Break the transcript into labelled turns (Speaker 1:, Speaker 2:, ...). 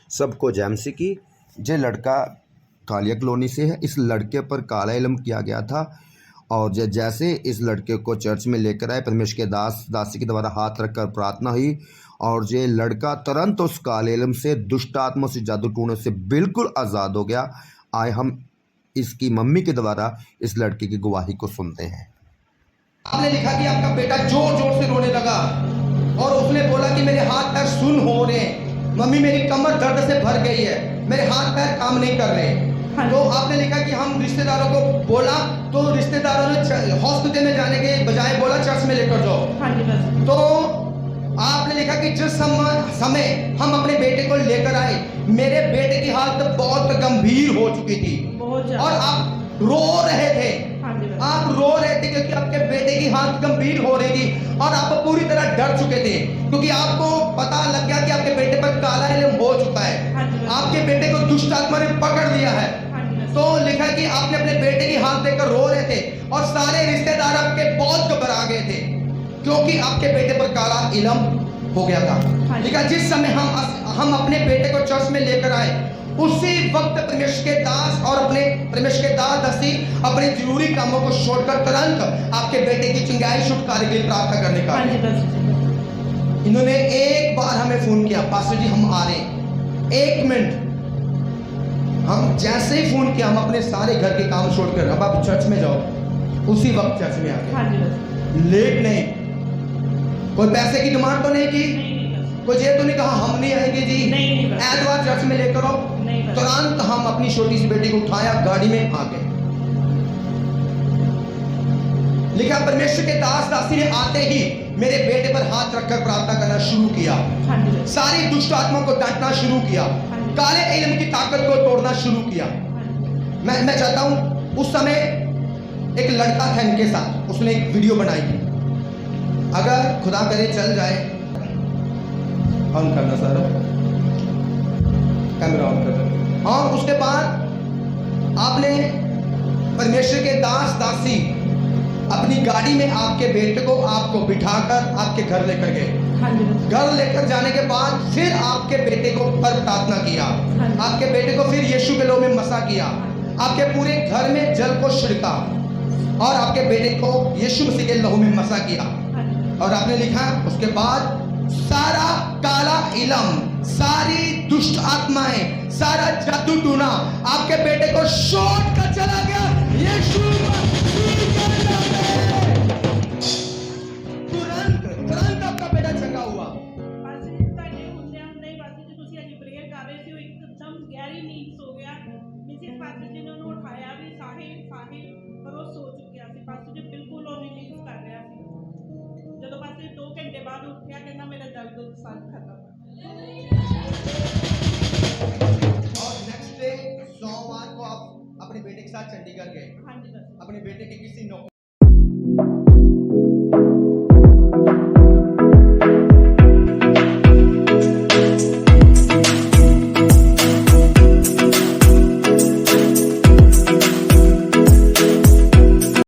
Speaker 1: सबको जैमसी की। ये लड़का कालिया कॉलोनी से है। इस लड़के पर काला इल्म किया गया था और जैसे इस लड़के को चर्च में लेकर आए, परमेश्वर के दासी के द्वारा हाथ रखकर प्रार्थना हुई और ये लड़का तुरंत उस काले इल्म से, दुष्ट आत्मा से, जादू टूने से बिल्कुल आज़ाद हो गया। आए हम इसकी मम्मी के द्वारा इस लड़के की गवाही को सुनते हैं।
Speaker 2: आपने लिखा कि आपका बेटा जोर जोर से रोने लगा और उसने बोला कि मेरे हाथ पैर सुन्न हो रहे हैं, मम्मी मेरी कमर दर्द से भर गई है, मेरे हाथ पैर काम नहीं कर रहे। तो आपने लिखा कि हम रिश्तेदारों को बोला तो रिश्तेदारों ने हॉस्पिटल में जाने के बजाय बोला चर्च में लेकर जाओ। तो आपने लिखा कि जिस समय हम अपने बेटे को लेकर आए, मेरे बेटे की हालत बहुत गंभीर हो चुकी थी और आप रो रहे थे। आप रो रहे थे क्योंकि आपके बेटे की हालत गंभीर हो रही थी और आप पूरी तरह डर चुके थे क्योंकि आपको पता लग गया कि आपके बेटे पर काला इल्म हो चुका है, आपके बेटे को दुष्ट आत्मा ने पकड़ लिया है। तो लिखा कि आपने अपने बेटे की हालत देखकर रो रहे थे और सारे रिश्तेदार आपके बहुत घबरा गए थे क्योंकि आपके बेटे पर काला इल्म हो गया था। लिखा जिस समय हम अपने बेटे को चर्च में लेकर आए, उसी वक्त परमेश्वर के दास और अपने परमेश्वर के दासी अपने जरूरी कामों को छोड़कर तुरंत आपके बेटे की चंगाई छुटकारे के लिए प्रार्थना करने का। इन्होंने एक बार हमें फोन किया, पास्टर जी हम आ रहे हैं, 1 मिनट। हम जैसे ही फोन किया, हम अपने सारे घर के काम छोड़कर अब आप चर्च में जाओ, उसी वक्त चर्च में आ गए। लेट नहीं, कोई पैसे की डिमांड तो नहीं की, कोई ये तो नहीं कहा हम नहीं आएंगे जी, ऐतवार चर्च में लेकर आओ। तुरंत हम अपनी छोटी सी बेटी को उठाया, गाड़ी में आ गए। लिखा परमेश्वर के दास दासी ने आते ही मेरे बेटे पर हाथ रखकर प्रार्थना करना शुरू किया, सारी दुष्ट आत्मा को डांटना शुरू किया, काले इल्म की ताकत को तोड़ना शुरू किया। मैं चाहता हूं, उस समय एक लड़का था इनके साथ, उसने एक वीडियो बनाई थी, अगर खुदा करे चल जाए, ऑन करना सर, कैमरा ऑन कर। और उसके बाद आपने परमेश्वर के दास दासी अपनी गाड़ी में आपके बेटे को आपको बिठाकर आपके घर लेकर गए। घर लेकर जाने के बाद फिर आपके बेटे को पर प्रार्थना किया, आपके बेटे को फिर यीशु के लहू में मसा किया, आपके पूरे घर में जल को छिड़का और आपके बेटे को यीशु मसीह के लहू में मसा किया। और आपने लिखा उसके बाद सारा काला इल्म, सारी दुष्ट आत्माएं, सारा जादू टूना आपके बेटे को छोड़ कर चला गया यीशु मसीह के नाम में। तुरंत आपका बेटा चंगा हुआ।
Speaker 3: ਜਦੋਂ ਪਾਸੇ 2 ਘੰਟੇ ਬਾਅਦ ਉੱਠਿਆ, ਕਹਿੰਦਾ ਮੇਰਾ ਦਰਦ सब खत्म।
Speaker 2: और नेक्स्ट डे सोमवार को आप अपने बेटे के साथ चंडीगढ़ गए।
Speaker 3: हाँ जी,
Speaker 2: अपने बेटे के किसी नौकरी